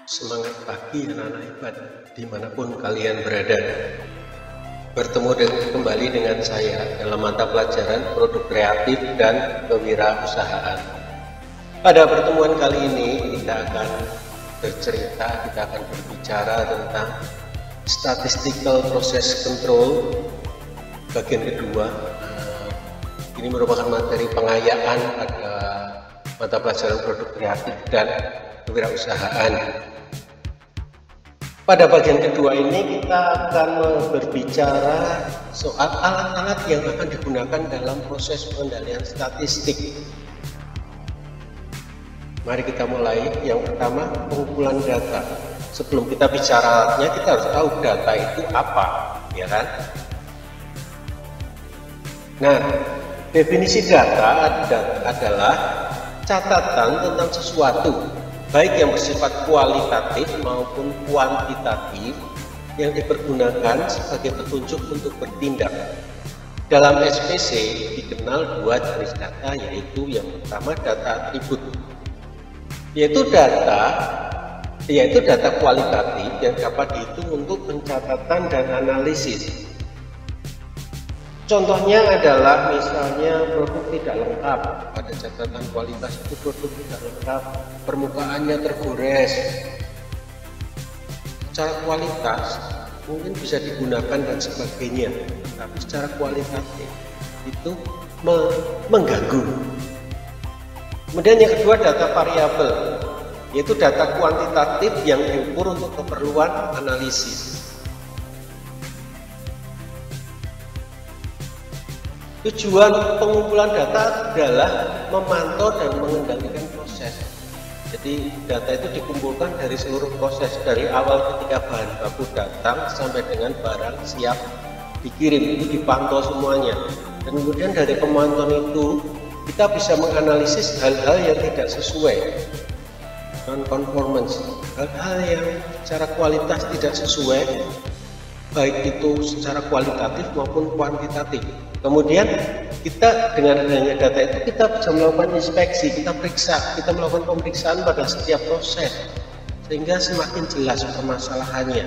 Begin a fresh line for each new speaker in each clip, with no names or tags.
Semangat pagi anak-anak hebat dimanapun kalian berada. Bertemu kembali dengan saya dalam mata pelajaran produk kreatif dan kewirausahaan. Pada pertemuan kali ini kita akan berbicara tentang statistical process control bagian kedua. Ini merupakan materi pengayaan pada mata pelajaran produk kreatif dan kewirausahaan. Pada bagian kedua ini kita akan berbicara soal alat-alat yang akan digunakan dalam proses pengendalian statistik. Mari kita mulai. Yang pertama, pengumpulan data. Sebelum kita bicara alatnya, kita harus tahu data itu apa, ya kan? Nah, definisi data adalah catatan tentang sesuatu, baik yang bersifat kualitatif maupun kuantitatif, yang dipergunakan sebagai petunjuk untuk bertindak. Dalam SPC dikenal dua jenis data, yaitu yang pertama data atribut, yaitu data kualitatif yang dapat dihitung untuk pencatatan dan analisis. Contohnya adalah misalnya produk tidak lengkap. Pada catatan kualitas itu produk tidak lengkap, permukaannya tergores. Secara kualitas mungkin bisa digunakan dan sebagainya, tapi secara kualitatif itu mengganggu. Kemudian yang kedua data variabel, yaitu data kuantitatif yang diukur untuk keperluan analisis. Tujuan pengumpulan data adalah memantau dan mengendalikan proses. Jadi data itu dikumpulkan dari seluruh proses, dari awal ketika bahan baku datang sampai dengan barang siap dikirim, itu dipantau semuanya. Dan kemudian dari pemantauan itu kita bisa menganalisis hal-hal yang tidak sesuai, non-conformance, hal-hal yang secara kualitas tidak sesuai, baik itu secara kualitatif maupun kuantitatif. Kemudian kita dengan adanya data itu kita bisa melakukan inspeksi, kita periksa, kita melakukan pemeriksaan pada setiap proses sehingga semakin jelas permasalahannya.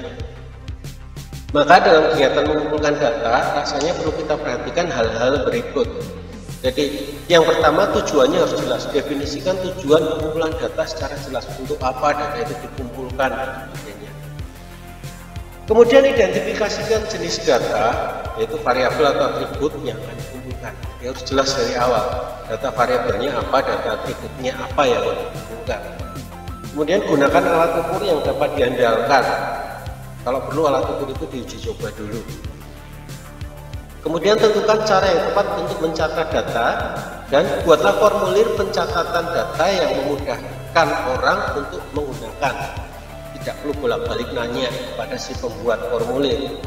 Maka dalam kegiatan mengumpulkan data rasanya perlu kita perhatikan hal-hal berikut. Jadi yang pertama, tujuannya harus jelas, definisikan tujuan pengumpulan data secara jelas, untuk apa data itu dikumpulkan dan sebagainya. Kemudian identifikasikan jenis data, yaitu variabel atau atribut yang akan dikumpulkan. Ya, harus jelas dari awal, data variabelnya apa, data atributnya apa yang akan dikumpulkan. Kemudian gunakan alat ukur yang dapat diandalkan. Kalau perlu alat ukur itu diuji coba dulu. Kemudian tentukan cara yang tepat untuk mencatat data dan buatlah formulir pencatatan data yang memudahkan orang untuk menggunakan. Tidak perlu bolak-balik nanya pada si pembuat formulir,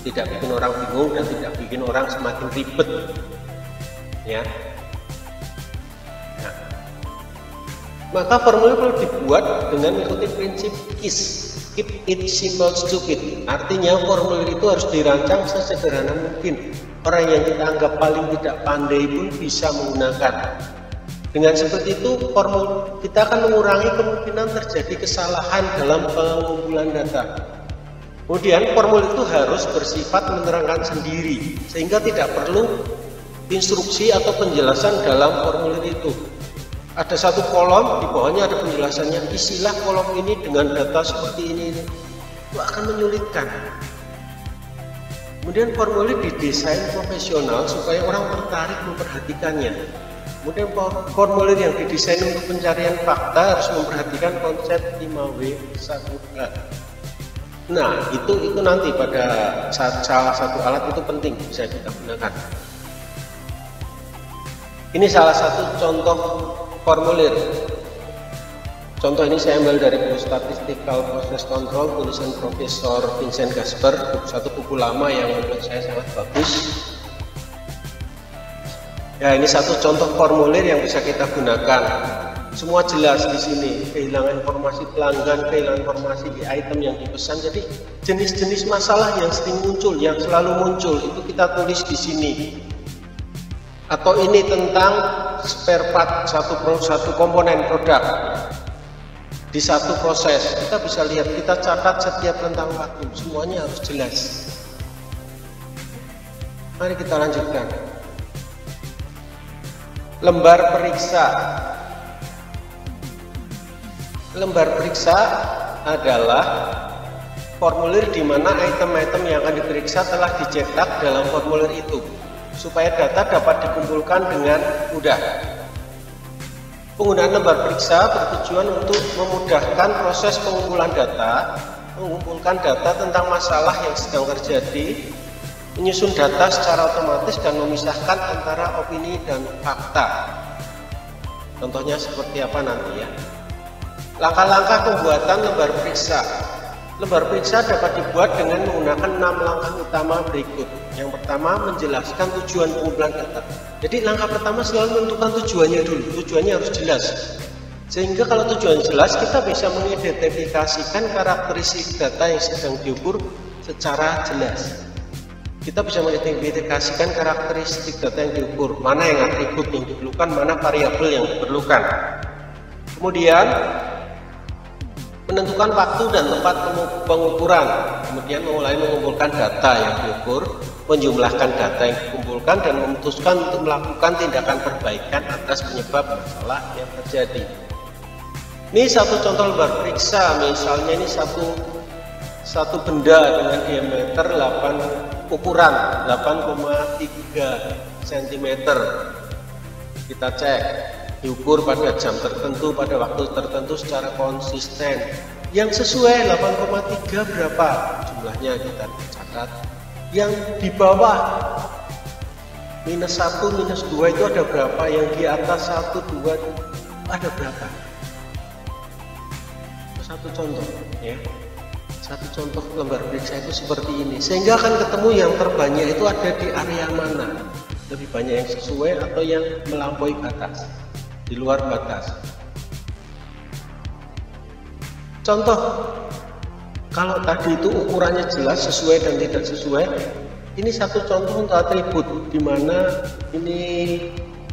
tidak bikin orang bingung dan tidak bikin orang semakin ribet, ya. Nah, maka formulir perlu dibuat dengan mengikuti prinsip KISS, keep it simple stupid. Artinya formulir itu harus dirancang sesederhana mungkin, orang yang kita anggap paling tidak pandai pun bisa menggunakan. Dengan seperti itu, kita akan mengurangi kemungkinan terjadi kesalahan dalam pengumpulan data. Kemudian, formulir itu harus bersifat menerangkan sendiri, sehingga tidak perlu instruksi atau penjelasan dalam formulir itu. Ada satu kolom, di bawahnya ada penjelasannya, isilah kolom ini dengan data seperti ini. Itu akan menyulitkan. Kemudian, formulir didesain profesional supaya orang tertarik memperhatikannya. Kemudian formulir yang didesain untuk pencarian fakta harus memperhatikan konsep 5W1H. Nah, itu nanti pada salah satu alat itu penting bisa kita gunakan. Ini salah satu contoh formulir. Contoh ini saya ambil dari buku Statistical Process Control tulisan Profesor Vincent Gasper, satu buku lama yang menurut saya sangat bagus. Ya, ini satu contoh formulir yang bisa kita gunakan. Semua jelas di sini, kehilangan informasi pelanggan, kehilangan informasi di item yang dipesan. Jadi jenis-jenis masalah yang sering muncul, yang selalu muncul, itu kita tulis di sini. Atau ini tentang spare part satu komponen produk. di satu proses. Kita bisa lihat, kita catat setiap rentang waktu, semuanya harus jelas. Mari kita lanjutkan. Lembar periksa. Lembar periksa adalah formulir di mana item-item yang akan diperiksa telah dicetak dalam formulir itu, supaya data dapat dikumpulkan dengan mudah. Penggunaan lembar periksa bertujuan untuk memudahkan proses pengumpulan data, mengumpulkan data tentang masalah yang sedang terjadi, menyusun data secara otomatis, dan memisahkan antara opini dan fakta. Contohnya seperti apa nanti ya. Langkah-langkah pembuatan lembar periksa. Lembar periksa dapat dibuat dengan menggunakan 6 langkah utama berikut. Yang pertama, menjelaskan tujuan pengumpulan data. Jadi langkah pertama selalu menentukan tujuannya dulu. Tujuannya harus jelas. Sehingga kalau tujuan jelas, kita bisa mengidentifikasikan karakteristik data yang sedang diukur secara jelas. Kita bisa mengidentifikasikan karakteristik data yang diukur, mana yang atribut yang diperlukan, mana variabel yang diperlukan. Kemudian menentukan waktu dan tempat pengukuran, kemudian mulai mengumpulkan data yang diukur, menjumlahkan data yang dikumpulkan, dan memutuskan untuk melakukan tindakan perbaikan atas penyebab masalah yang terjadi. Ini satu contoh lembar periksa, misalnya ini satu benda dengan diameter ukuran 8,3 cm. Kita cek, diukur pada jam tertentu, pada waktu tertentu secara konsisten. Yang sesuai 8,3 berapa jumlahnya, kita catat. Yang di bawah -1, -2 itu ada berapa, yang di atas 1, 2 ada berapa. Satu contoh ya. Satu contoh lembar periksa itu seperti ini, sehingga akan ketemu yang terbanyak itu ada di area mana, lebih banyak yang sesuai atau yang melampaui batas, di luar batas. Contoh, kalau tadi itu ukurannya jelas, sesuai dan tidak sesuai, ini satu contoh untuk atribut di mana ini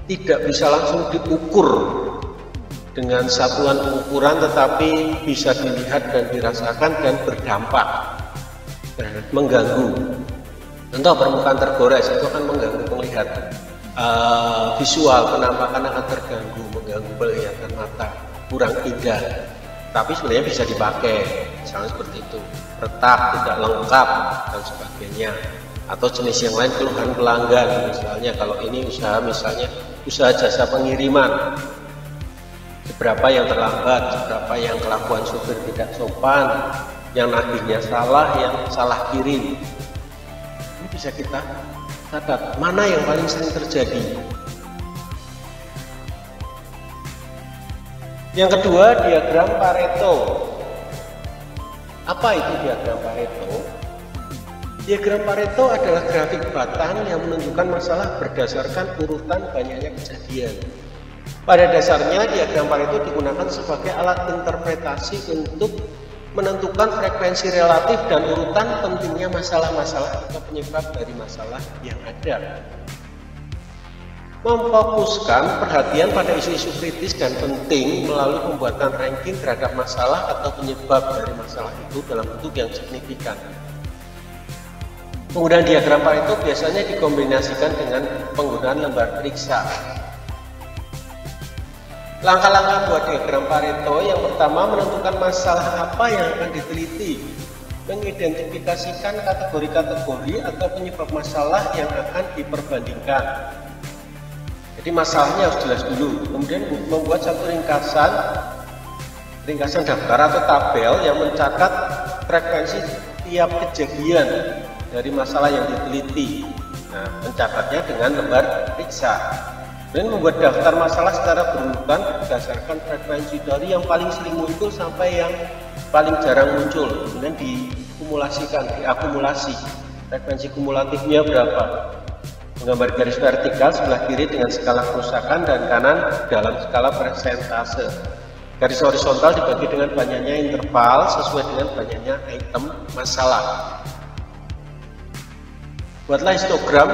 tidak bisa langsung diukur dengan satuan pengukuran, tetapi bisa dilihat dan dirasakan dan berdampak, mengganggu. Contoh, permukaan tergores itu akan mengganggu penglihatan, visual penampakan akan terganggu, mengganggu penglihatan mata, kurang indah. Tapi sebenarnya bisa dipakai, misalnya seperti itu. Retak, tidak lengkap, dan sebagainya. Atau jenis yang lain, keluhan pelanggan, misalnya kalau ini usaha, misalnya usaha jasa pengiriman, seberapa yang terlambat, seberapa yang kelakuan supir tidak sopan, yang nagihnya salah, yang salah kirim. Ini bisa kita catat, mana yang paling sering terjadi. Yang kedua, diagram Pareto. Apa itu diagram Pareto? Diagram Pareto adalah grafik batang yang menunjukkan masalah berdasarkan urutan banyaknya kejadian. Pada dasarnya, diagram Pareto digunakan sebagai alat interpretasi untuk menentukan frekuensi relatif dan urutan pentingnya masalah-masalah atau penyebab dari masalah yang ada. Memfokuskan perhatian pada isu-isu kritis dan penting melalui pembuatan ranking terhadap masalah atau penyebab dari masalah itu dalam bentuk yang signifikan. Penggunaan diagram Pareto biasanya dikombinasikan dengan penggunaan lembar periksa. Langkah-langkah buat diagram Pareto: yang pertama, menentukan masalah apa yang akan diteliti, mengidentifikasikan kategori-kategori atau penyebab masalah yang akan diperbandingkan. Jadi masalahnya harus jelas dulu, kemudian membuat satu ringkasan daftar atau tabel yang mencatat frekuensi tiap kejadian dari masalah yang diteliti. Nah, mencatatnya dengan lembar periksa. Dan membuat daftar masalah secara berurutan berdasarkan frekuensi dari yang paling sering muncul sampai yang paling jarang muncul, kemudian diakumulasi frekuensi kumulatifnya berapa. Menggambar garis vertikal sebelah kiri dengan skala kerusakan dan kanan dalam skala persentase. Garis horizontal dibagi dengan banyaknya interval sesuai dengan banyaknya item masalah. Buatlah histogram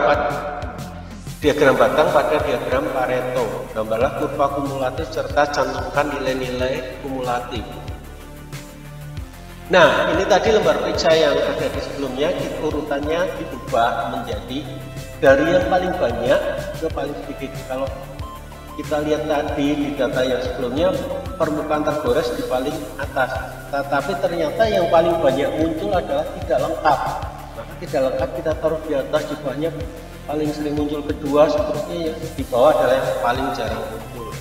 diagram batang pada diagram Pareto. Gambarlah kurva kumulatif serta cantumkan nilai-nilai kumulatif. Nah, ini tadi lembar periksa yang ada di sebelumnya, urutannya diubah menjadi dari yang paling banyak ke paling sedikit. Kalau kita lihat tadi di data yang sebelumnya, permukaan tergores di paling atas, tetapi ternyata yang paling banyak muncul adalah tidak lengkap. Maka tidak lengkap kita taruh di atas, di bawahnya paling sering muncul kedua, seterusnya di bawah adalah yang paling jarang muncul.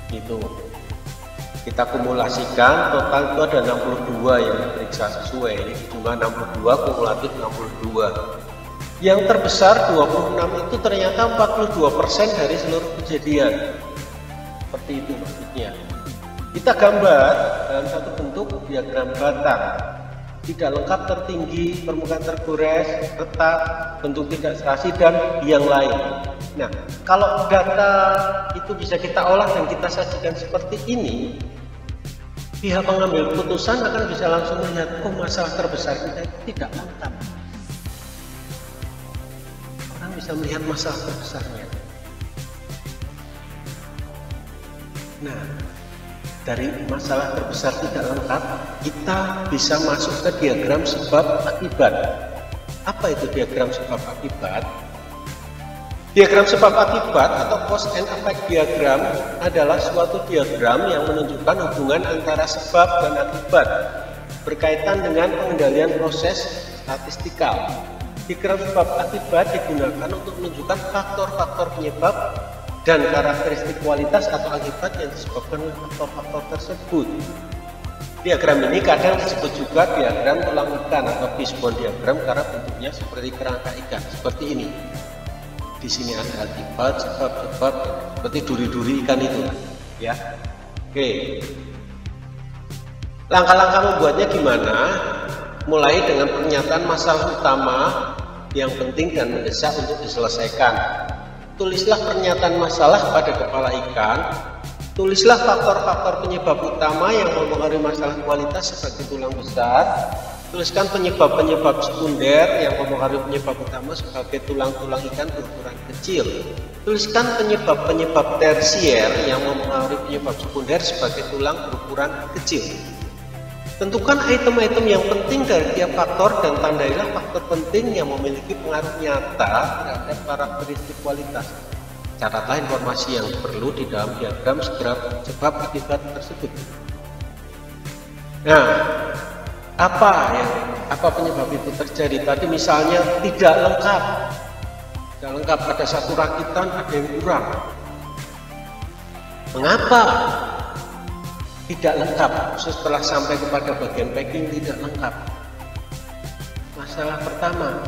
Gitu. Kita kumulasikan, total itu ada 62 yang diperiksa sesuai. Ini jumlah 62, kumulatif 62. Yang terbesar 26 itu ternyata 42% dari seluruh kejadian. Seperti itu maksudnya. Kita gambar dalam satu bentuk diagram batang. Tidak lengkap, tertinggi, permukaan tergores, retak, bentuk tidak serasi, dan yang lain. Nah, kalau data itu bisa kita olah dan kita sajikan seperti ini, pihak pengambil keputusan akan bisa langsung melihat, oh masalah terbesar kita itu tidak lengkap. Orang bisa melihat masalah terbesarnya. Nah, dari masalah terbesar tidak lengkap, kita bisa masuk ke diagram sebab akibat. Apa itu diagram sebab akibat? Diagram sebab akibat atau cause and effect diagram adalah suatu diagram yang menunjukkan hubungan antara sebab dan akibat berkaitan dengan pengendalian proses statistikal. Diagram sebab akibat digunakan untuk menunjukkan faktor-faktor penyebab dan karakteristik kualitas atau akibat yang disebabkan oleh faktor-faktor tersebut. Diagram ini kadang disebut juga diagram tulang ikan atau fishbone diagram karena bentuknya seperti kerangka ikan, seperti ini. Di sini ada akibat, sebab, seperti duri-duri ikan itu, ya. Oke. Langkah-langkah membuatnya gimana? Mulai dengan pernyataan masalah utama yang penting dan mendesak untuk diselesaikan. Tulislah pernyataan masalah pada kepala ikan. Tulislah faktor-faktor penyebab utama yang mempengaruhi masalah kualitas sebagai tulang besar. Tuliskan penyebab-penyebab sekunder yang mempengaruhi penyebab utama sebagai tulang-tulang ikan berukuran kecil. Tuliskan penyebab-penyebab tersier yang mempengaruhi penyebab sekunder sebagai tulang berukuran kecil. Tentukan item-item yang penting dari tiap faktor dan tandailah faktor penting yang memiliki pengaruh nyata terhadap karakteristik kualitas. Catatlah informasi yang perlu di dalam diagram sebab akibat tersebut. Nah, apa penyebab itu terjadi? Tadi misalnya tidak lengkap pada satu rakitan, ada yang kurang. Mengapa tidak lengkap? Setelah sampai kepada bagian packing tidak lengkap. Masalah pertama,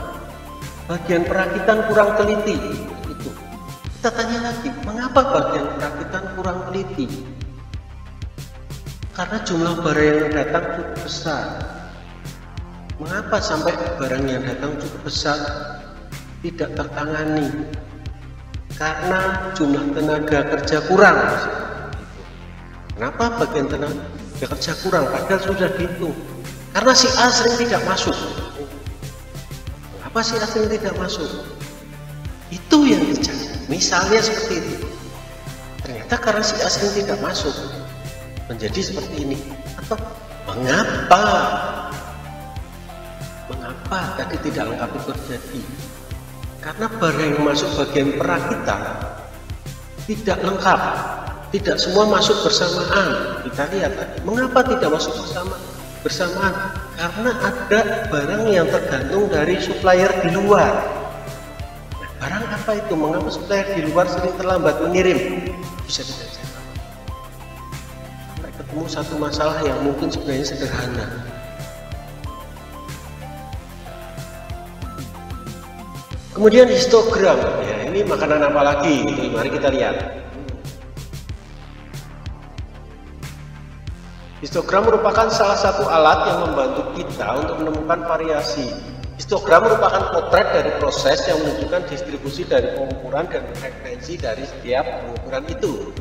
bagian perakitan kurang teliti. Itu. Kita tanya lagi, mengapa bagian perakitan kurang teliti? Karena jumlah barang yang datang cukup besar. Mengapa sampai barang yang datang cukup besar tidak tertangani? Karena jumlah tenaga kerja kurang. Kenapa bagian tenaga kerja kurang? Padahal sudah dihitung. Karena si A sering tidak masuk. Mengapa si A sering tidak masuk? Itu yang terjadi. Misalnya seperti itu. Ternyata karena si A sering tidak masuk, menjadi seperti ini. Atau mengapa tadi tidak lengkap itu terjadi? Karena barang yang masuk bagian perakitan tidak lengkap, tidak semua masuk bersamaan. Kita lihat tadi, mengapa tidak masuk bersamaan? Karena ada barang yang tergantung dari supplier di luar. Nah, barang apa itu? Mengapa supplier di luar sering terlambat mengirim? Bisa kita cek. Sampai ketemu satu masalah yang mungkin sebenarnya sederhana. Kemudian histogram, ya, ini makanan apa lagi? Mari kita lihat. Histogram merupakan salah satu alat yang membantu kita untuk menemukan variasi. Histogram merupakan potret dari proses yang menunjukkan distribusi dari pengukuran dan frekuensi dari setiap pengukuran itu.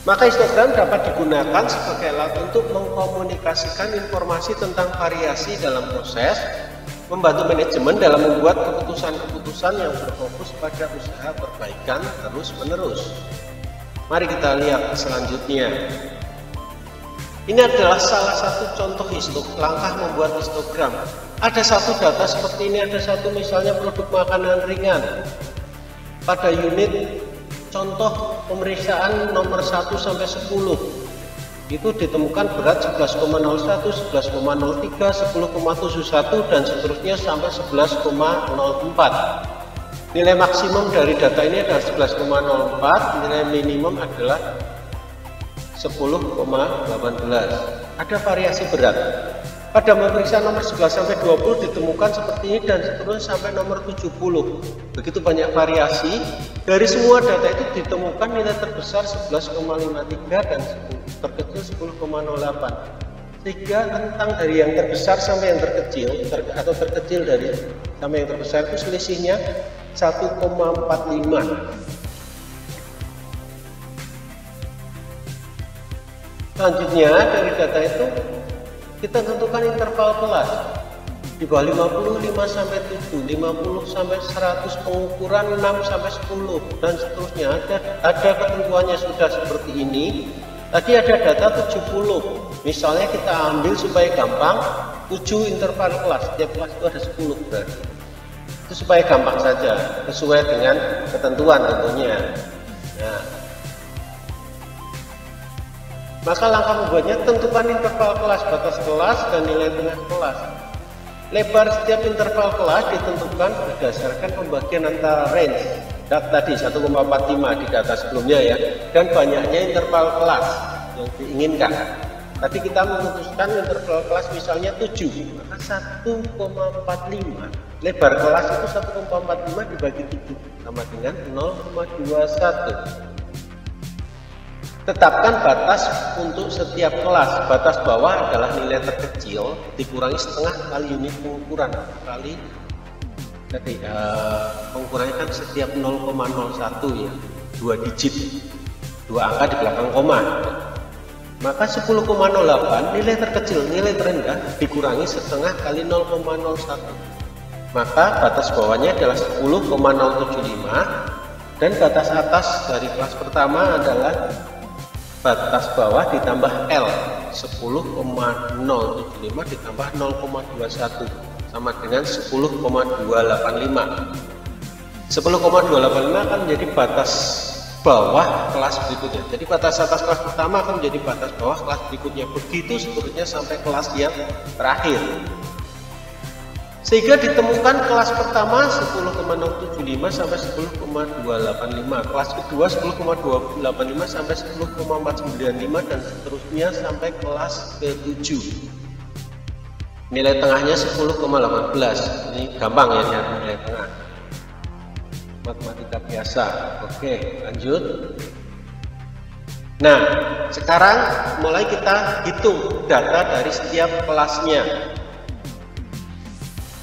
Maka histogram dapat digunakan sebagai alat untuk mengkomunikasikan informasi tentang variasi dalam proses, membantu manajemen dalam membuat keputusan-keputusan yang berfokus pada usaha perbaikan terus-menerus. Mari kita lihat selanjutnya. Ini adalah salah satu contoh langkah membuat histogram. Ada satu data seperti ini, ada satu misalnya produk makanan ringan. Pada unit contoh pemeriksaan nomor 1 sampai 10 itu ditemukan berat 11,01, 11,03, 10,71 dan seterusnya sampai 11,04. Nilai maksimum dari data ini adalah 11,04, nilai minimum adalah 10,18. Ada variasi berat. Pada pemeriksaan nomor 11 sampai 20 ditemukan seperti ini dan seterusnya sampai nomor 70. Begitu banyak variasi. Dari semua data itu ditemukan nilai terbesar 11,53 dan terkecil 10,08. Sehingga rentang dari yang terbesar sampai yang terkecil atau terkecil dari sampai yang terbesar itu selisihnya 1,45. Selanjutnya dari data itu kita tentukan interval kelas di bawah 50 5 sampai 7, 50 sampai 100, pengukuran 6 sampai 10 dan seterusnya. Ada ketentuannya sudah seperti ini. Tadi ada data 70. Misalnya kita ambil supaya gampang 7 interval kelas, setiap kelas itu ada 10 berarti. Itu supaya gampang saja, sesuai dengan ketentuan tentunya. Nah, maka langkah membuatnya tentukan interval kelas, batas kelas, dan nilai tengah kelas. Lebar setiap interval kelas ditentukan berdasarkan pembagian antara range tadi 1,45 di data sebelumnya ya, dan banyaknya interval kelas yang diinginkan. Tadi kita memutuskan interval kelas misalnya 7, maka 1,45 lebar kelas itu 1,45 dibagi 7 sama dengan 0,21. Tetapkan batas untuk setiap kelas. Batas bawah adalah nilai terkecil dikurangi setengah kali unit pengukuran kali tadi pengukurannya kan setiap 0,01 ya, 2 digit, 2 angka di belakang koma. Maka 10,08 nilai terkecil, nilai terendah dikurangi setengah kali 0,01. Maka batas bawahnya adalah 10,075 dan batas atas dari kelas pertama adalah batas bawah ditambah L 10,075 ditambah 0,21 sama dengan 10,285. 10,285 akan menjadi batas bawah kelas berikutnya. Jadi batas atas kelas pertama akan menjadi batas bawah kelas berikutnya. Begitu seterusnya sampai kelas yang terakhir. Sehingga ditemukan kelas pertama 10,075 sampai 10,285, kelas kedua 10,285 sampai 10,495 dan seterusnya sampai kelas ke-7. Nilai tengahnya 10,18. Ini gampang ya nyari nilai tengah. Matematika biasa. Oke, lanjut. Nah, sekarang mulai kita hitung data dari setiap kelasnya.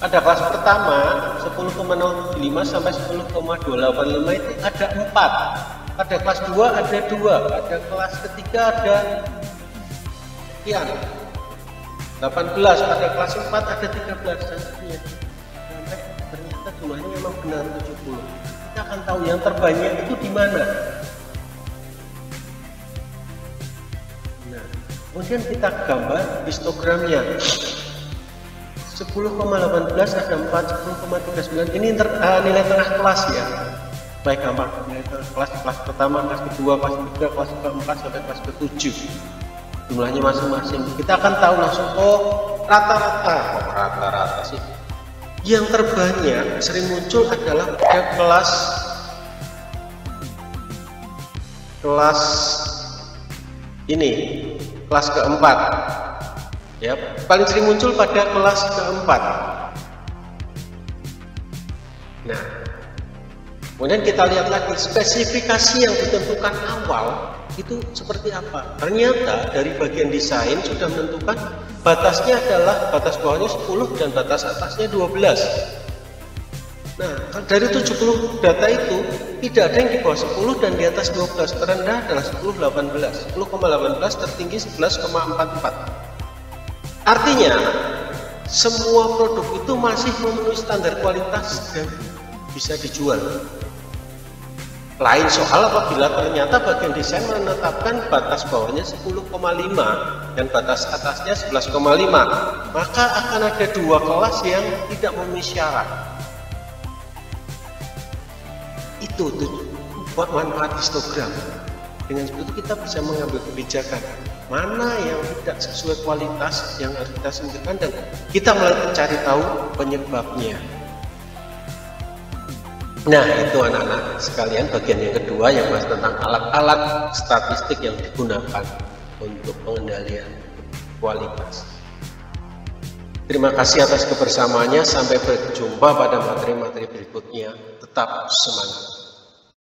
Pada kelas pertama 10,05 sampai 10,285 itu ada 4. Pada kelas 2 ada 2. Pada kelas ketiga ada sekian 18. Pada kelas 4 ada 13 dan seterusnya. Sampai ternyata jumlahnya memang benar 70. Kita akan tahu yang terbanyak itu di mana. Nah, kemudian kita gambar histogramnya. 10,18 ada 4, 10,39 ini nilai tengah kelas ya. Baik gampang, nilai tengah kelas, kelas pertama, kelas kedua, kelas ketiga, kelas keempat sampai kelas ke-7. Jumlahnya masing-masing. Kita akan tahu langsung rata-rata sih. Yang terbanyak sering muncul adalah pada kelas ini, kelas keempat. Ya, paling sering muncul pada kelas keempat. Nah, kemudian kita lihat lagi spesifikasi yang ditentukan awal itu seperti apa. Ternyata dari bagian desain sudah menentukan batasnya adalah batas bawahnya 10 dan batas atasnya 12. Nah, dari 70 data itu tidak ada yang di bawah 10 dan di atas 12. Terendah adalah 10,18. 10,18 tertinggi 11,44. Artinya semua produk itu masih memenuhi standar kualitas dan bisa dijual. Lain soal apabila ternyata bagian desain menetapkan batas bawahnya 10,5 dan batas atasnya 11,5, maka akan ada dua kelas yang tidak memenuhi syarat. Itu manfaat histogram. Dengan seperti itu kita bisa mengambil kebijakan mana yang tidak sesuai kualitas yang harus kita singkirkan, dan kita mencari tahu penyebabnya. Nah, itu anak-anak sekalian bagian yang kedua yang bahas tentang alat-alat statistik yang digunakan untuk pengendalian kualitas. Terima kasih atas kebersamaannya. Sampai berjumpa pada materi-materi berikutnya. Tetap semangat.